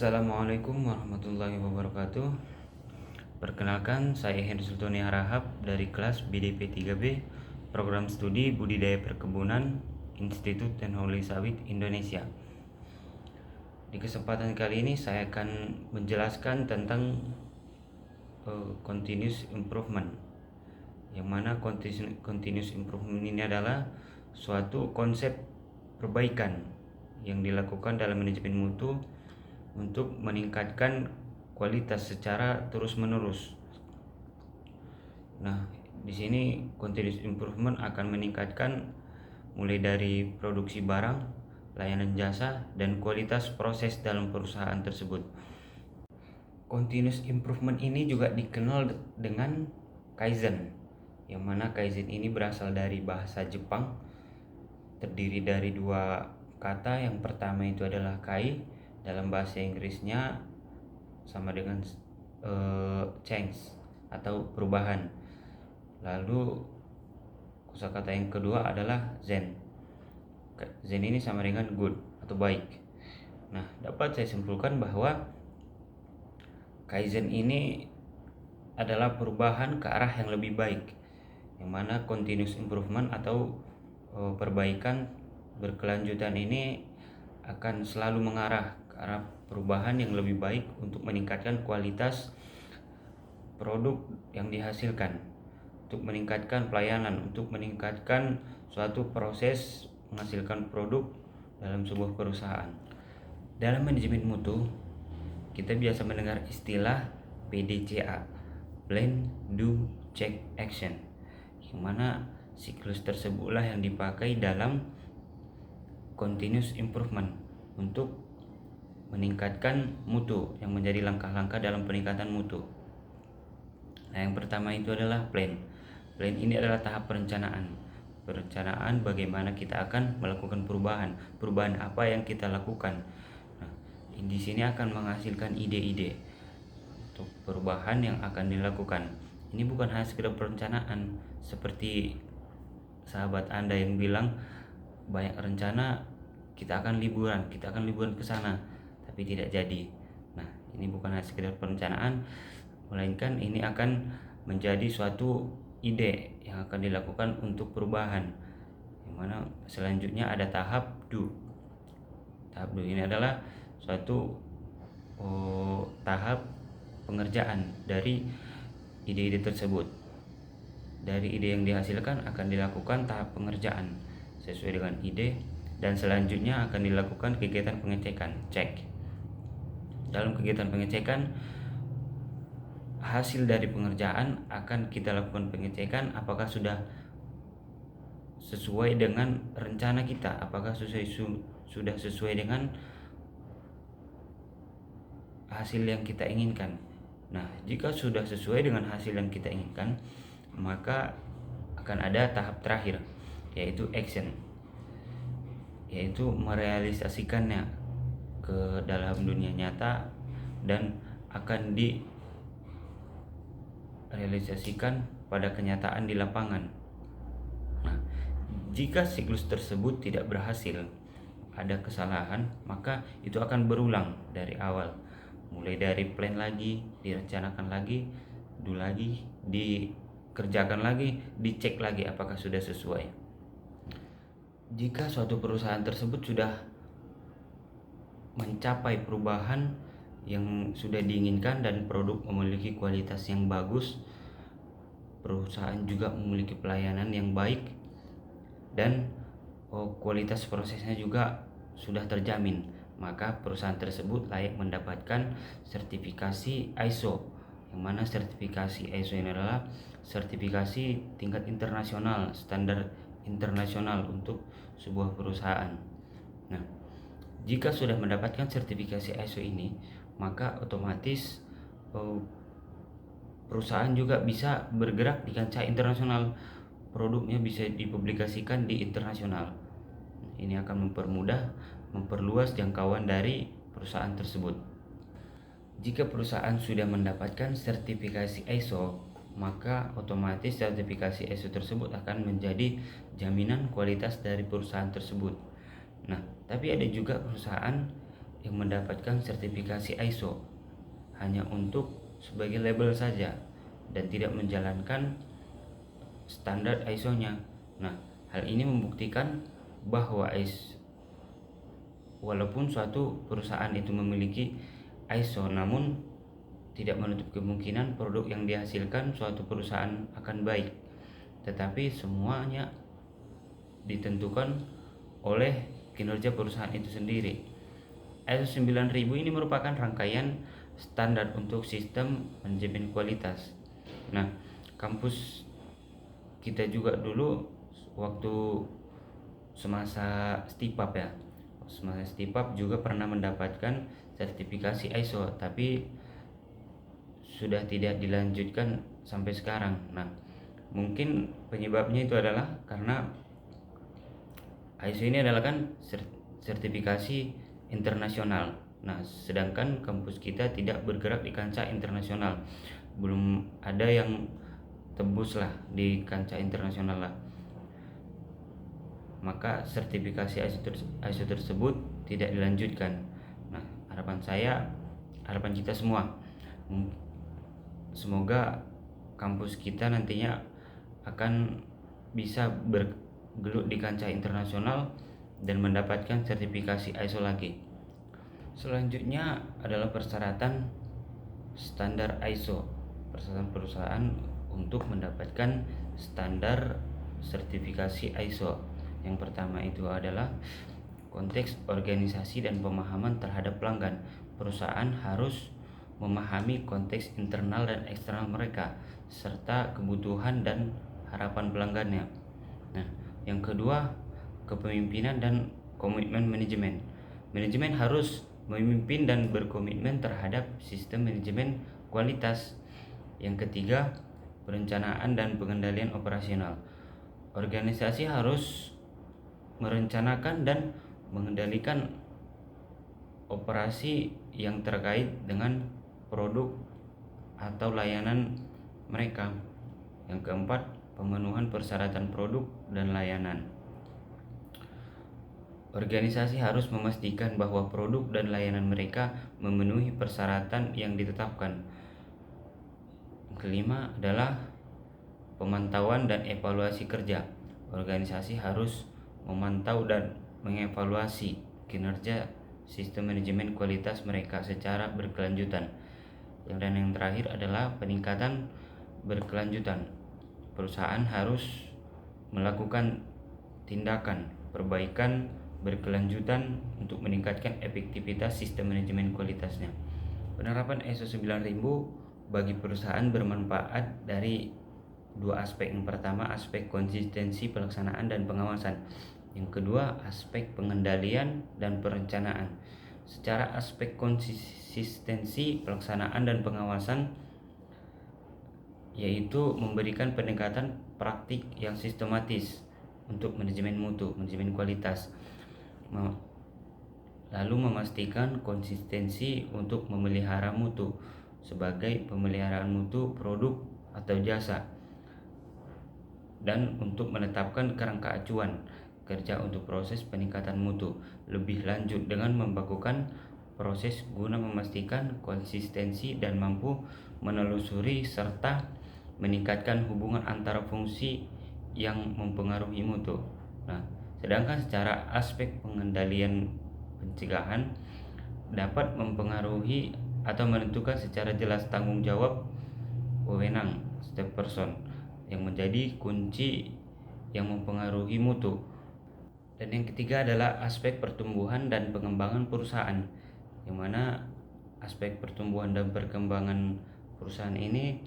Assalamualaikum warahmatullahi wabarakatuh. Perkenalkan, saya Henry Sultoni Harahap dari kelas BDP 3B, Program Studi Budidaya Perkebunan, Institut Teknologi Sawit Indonesia. Di kesempatan kali ini saya akan menjelaskan tentang continuous improvement. Yang mana continuous improvement ini adalah suatu konsep perbaikan yang dilakukan dalam manajemen mutu untuk meningkatkan kualitas secara terus-menerus. Nah, di sini continuous improvement akan meningkatkan mulai dari produksi barang, layanan jasa, dan kualitas proses dalam perusahaan tersebut. Continuous improvement ini juga dikenal dengan Kaizen, yang mana Kaizen ini berasal dari bahasa Jepang, terdiri dari dua kata. Yang pertama itu adalah kai, dalam bahasa Inggrisnya sama dengan change atau perubahan. Lalu kosakata yang kedua adalah zen. Zen ini sama dengan good atau baik. Nah, dapat saya simpulkan bahwa Kaizen ini adalah perubahan ke arah yang lebih baik, yang mana continuous improvement atau perbaikan berkelanjutan ini akan selalu mengarah ke arah perubahan yang lebih baik untuk meningkatkan kualitas produk yang dihasilkan, untuk meningkatkan pelayanan, untuk meningkatkan suatu proses menghasilkan produk dalam sebuah perusahaan. Dalam manajemen mutu, kita biasa mendengar istilah PDCA, Plan, Do, Check, Action, yang mana siklus tersebutlah yang dipakai dalam continuous improvement untuk meningkatkan mutu, yang menjadi langkah-langkah dalam peningkatan mutu. Nah, yang pertama itu adalah plan. Plan ini adalah tahap perencanaan bagaimana kita akan melakukan perubahan apa yang kita lakukan. Nah, di sini akan menghasilkan ide-ide untuk perubahan yang akan dilakukan. Ini bukan hanya sekedar perencanaan seperti sahabat Anda yang bilang banyak rencana, kita akan liburan ke sana, tapi tidak jadi. Nah, ini bukan hanya sekedar perencanaan, melainkan ini akan menjadi suatu ide yang akan dilakukan untuk perubahan. Yang mana selanjutnya ada tahap do. Tahap do ini adalah suatu tahap pengerjaan dari ide-ide tersebut. Dari ide yang dihasilkan akan dilakukan tahap pengerjaan sesuai dengan ide, dan selanjutnya akan dilakukan kegiatan pengecekan, cek. Dalam kegiatan pengecekan, hasil dari pengerjaan akan kita lakukan pengecekan apakah sudah sesuai dengan rencana kita, apakah sudah sesuai dengan hasil yang kita inginkan. Nah, jika sudah sesuai dengan hasil yang kita inginkan, maka akan ada tahap terakhir, yaitu action, yaitu merealisasikannya ke dalam dunia nyata dan akan direalisasikan pada kenyataan di lapangan. Nah, jika siklus tersebut tidak berhasil, ada kesalahan, maka itu akan berulang dari awal, mulai dari plan lagi, direncanakan lagi, dikerjakan lagi, dicek lagi apakah sudah sesuai. Jika suatu perusahaan tersebut sudah mencapai perubahan yang sudah diinginkan dan produk memiliki kualitas yang bagus, perusahaan juga memiliki pelayanan yang baik, dan kualitas prosesnya juga sudah terjamin, maka perusahaan tersebut layak mendapatkan sertifikasi ISO, yang mana sertifikasi ISO ini adalah sertifikasi tingkat internasional, standar internasional untuk sebuah perusahaan. Nah, jika sudah mendapatkan sertifikasi ISO ini, maka otomatis perusahaan juga bisa bergerak di kancah internasional, produknya bisa dipublikasikan di internasional. Ini akan memperluas jangkauan dari perusahaan tersebut. Jika perusahaan sudah mendapatkan sertifikasi ISO, maka otomatis sertifikasi ISO tersebut akan menjadi jaminan kualitas dari perusahaan tersebut. Nah, tapi ada juga perusahaan yang mendapatkan sertifikasi ISO hanya untuk sebagai label saja dan tidak menjalankan standar ISO-nya. Nah, hal ini membuktikan bahwa walaupun suatu perusahaan itu memiliki ISO, namun tidak menutup kemungkinan produk yang dihasilkan suatu perusahaan akan baik. Tetapi semuanya ditentukan oleh kinerja perusahaan itu sendiri. ISO 9000 ini merupakan rangkaian standar untuk sistem manajemen kualitas. Nah, kampus kita juga dulu waktu semasa stipap ya, semasa stipap juga pernah mendapatkan sertifikasi ISO, tapi sudah tidak dilanjutkan sampai sekarang. Nah, mungkin penyebabnya itu adalah karena ISO ini adalah kan sertifikasi internasional. Nah, sedangkan kampus kita tidak bergerak di kancah internasional. Belum ada yang tembus lah di kancah internasional lah. Maka sertifikasi ISO tersebut tidak dilanjutkan. Nah, harapan kita semua, semoga kampus kita nantinya akan bisa bergelut di kancah internasional dan mendapatkan sertifikasi ISO lagi. Selanjutnya adalah persyaratan standar ISO. Persyaratan perusahaan untuk mendapatkan standar sertifikasi ISO. Yang pertama itu adalah konteks organisasi dan pemahaman terhadap pelanggan. Perusahaan harus memahami konteks internal dan eksternal mereka serta kebutuhan dan harapan pelanggannya. Nah, yang kedua, kepemimpinan dan komitmen manajemen. Manajemen harus memimpin dan berkomitmen terhadap sistem manajemen kualitas. Yang ketiga, perencanaan dan pengendalian operasional. Organisasi harus merencanakan dan mengendalikan operasi yang terkait dengan produk atau layanan mereka. Yang keempat, pemenuhan persyaratan produk dan layanan. Organisasi harus memastikan bahwa produk dan layanan mereka memenuhi persyaratan yang ditetapkan. Kelima adalah pemantauan dan evaluasi kerja. Organisasi harus memantau dan mengevaluasi kinerja sistem manajemen kualitas mereka secara berkelanjutan. Dan yang terakhir adalah peningkatan berkelanjutan. Perusahaan harus melakukan tindakan perbaikan berkelanjutan untuk meningkatkan efektivitas sistem manajemen kualitasnya. Penerapan ISO 9000 bagi perusahaan bermanfaat dari dua aspek. Yang pertama, aspek konsistensi pelaksanaan dan pengawasan. Yang kedua, aspek pengendalian dan perencanaan. Secara aspek konsistensi pelaksanaan dan pengawasan, yaitu memberikan pendekatan praktik yang sistematis untuk manajemen mutu, manajemen kualitas. Lalu memastikan konsistensi untuk memelihara mutu sebagai pemeliharaan mutu produk atau jasa, dan untuk menetapkan kerangka acuan kerja untuk proses peningkatan mutu lebih lanjut dengan membakukan proses guna memastikan konsistensi dan mampu menelusuri serta meningkatkan hubungan antara fungsi yang mempengaruhi mutu. Nah, sedangkan secara aspek pengendalian pencegahan dapat mempengaruhi atau menentukan secara jelas tanggung jawab wewenang setiap person yang menjadi kunci yang mempengaruhi mutu. Dan yang ketiga adalah aspek pertumbuhan dan pengembangan perusahaan, yang mana aspek pertumbuhan dan perkembangan perusahaan ini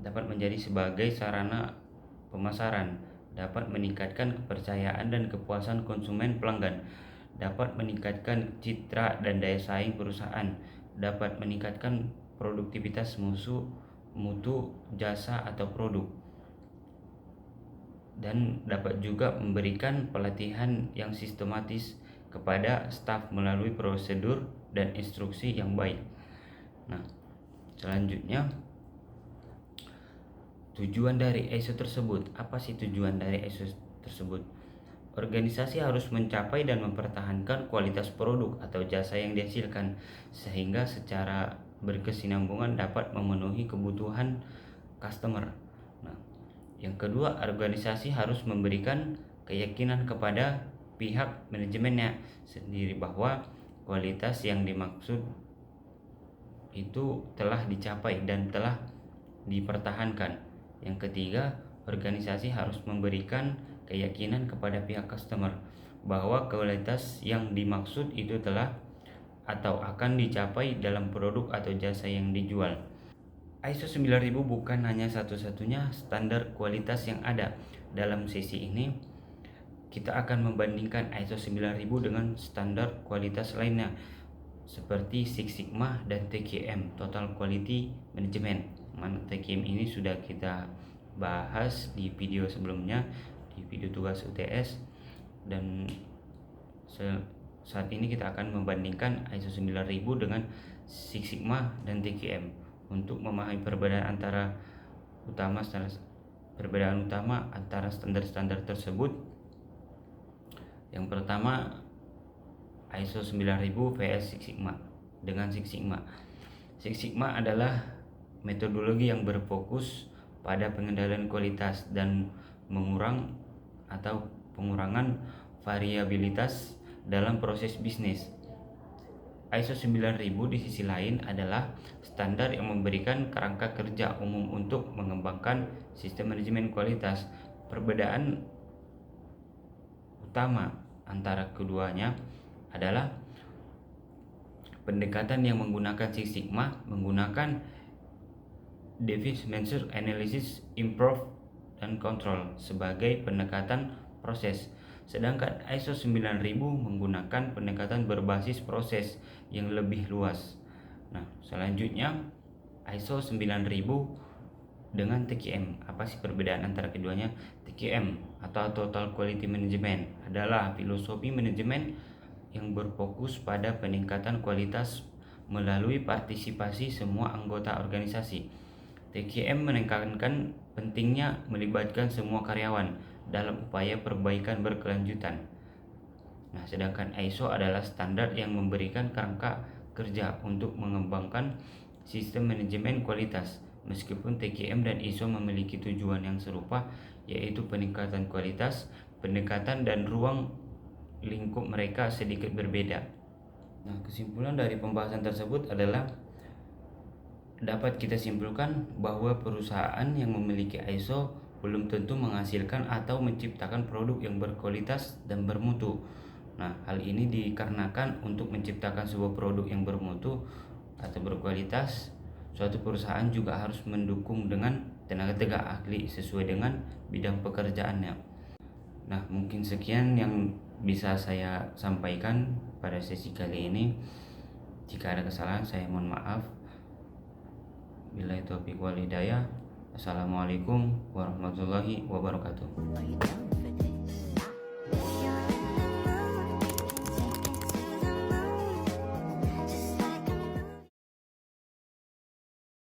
dapat menjadi sebagai sarana pemasaran, dapat meningkatkan kepercayaan dan kepuasan konsumen pelanggan, dapat meningkatkan citra dan daya saing perusahaan, dapat meningkatkan produktivitas mutu jasa atau produk, dan dapat juga memberikan pelatihan yang sistematis kepada staf melalui prosedur dan instruksi yang baik. Nah, selanjutnya, tujuan dari ISO tersebut. Apa sih tujuan dari ISO tersebut? organisasi harus mencapai dan mempertahankan kualitas produk atau jasa yang dihasilkan sehingga secara berkesinambungan dapat memenuhi kebutuhan customer. Nah, yang kedua, organisasi harus memberikan keyakinan kepada pihak manajemennya sendiri bahwa kualitas yang dimaksud itu telah dicapai dan telah dipertahankan. Yang ketiga, organisasi harus memberikan keyakinan kepada pihak customer bahwa kualitas yang dimaksud itu telah atau akan dicapai dalam produk atau jasa yang dijual. ISO 9000 bukan hanya satu-satunya standar kualitas yang ada. Dalam sesi ini, kita akan membandingkan ISO 9000 dengan standar kualitas lainnya seperti Six Sigma dan TQM, Total Quality Management. TQM ini sudah kita bahas di video sebelumnya, di video tugas UTS, dan saat ini kita akan membandingkan ISO 9000 dengan Six Sigma dan TQM untuk memahami perbedaan utama antara standar-standar tersebut. Yang pertama, ISO 9000 vs Six Sigma. Dengan Six Sigma, Six Sigma adalah metodologi yang berfokus pada pengendalian kualitas dan pengurangan variabilitas dalam proses bisnis. ISO 9000 di sisi lain adalah standar yang memberikan kerangka kerja umum untuk mengembangkan sistem manajemen kualitas. Perbedaan utama antara keduanya adalah pendekatan yang menggunakan Six Sigma menggunakan Device Measure Analysis, Improve, dan Control sebagai pendekatan proses, sedangkan ISO 9000 menggunakan pendekatan berbasis proses yang lebih luas. Nah, selanjutnya ISO 9000 dengan TQM. Apa sih perbedaan antara keduanya? TQM atau Total Quality Management adalah filosofi manajemen yang berfokus pada peningkatan kualitas melalui partisipasi semua anggota organisasi. TQM menekankan pentingnya melibatkan semua karyawan dalam upaya perbaikan berkelanjutan. Nah, sedangkan ISO adalah standar yang memberikan kerangka kerja untuk mengembangkan sistem manajemen kualitas. Meskipun TQM dan ISO memiliki tujuan yang serupa, yaitu peningkatan kualitas, pendekatan dan ruang lingkup mereka sedikit berbeda. Nah, kesimpulan dari pembahasan tersebut adalah dapat kita simpulkan bahwa perusahaan yang memiliki ISO belum tentu menghasilkan atau menciptakan produk yang berkualitas dan bermutu. Nah, hal ini dikarenakan untuk menciptakan sebuah produk yang bermutu atau berkualitas, suatu perusahaan juga harus mendukung dengan tenaga ahli sesuai dengan bidang pekerjaannya. Nah, mungkin sekian yang bisa saya sampaikan pada sesi kali ini. Jika ada kesalahan, saya mohon maaf. Billahi taufiq wal hidayah. Assalamualaikum warahmatullahi wabarakatuh.